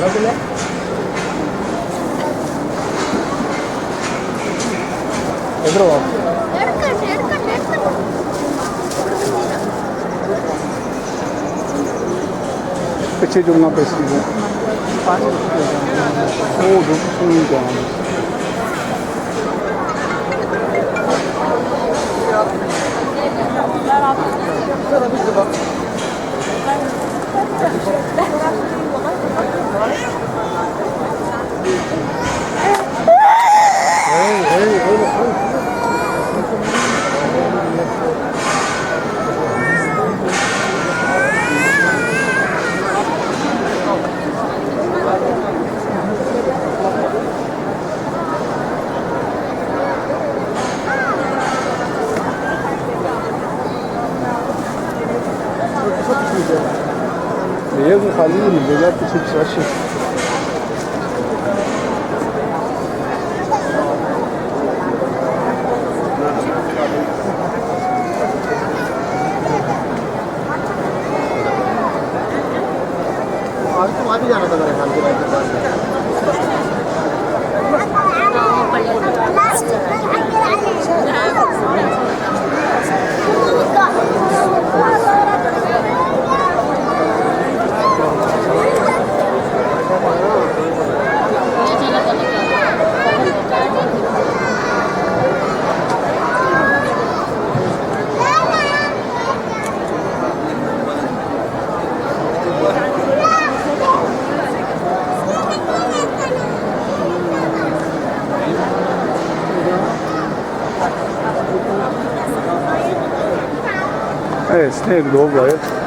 എത്ര ਪਿੱਛੇ ਜੁੜਨਾ ਪੈਸੀ ਦਾ ਉਹ ਦੁੱਖ ਜਾਨ mesmo Khalil, melhor possível, você acha? अभी जाना था मेरे ख्याल के बाद Evet, ne oldu o gayet?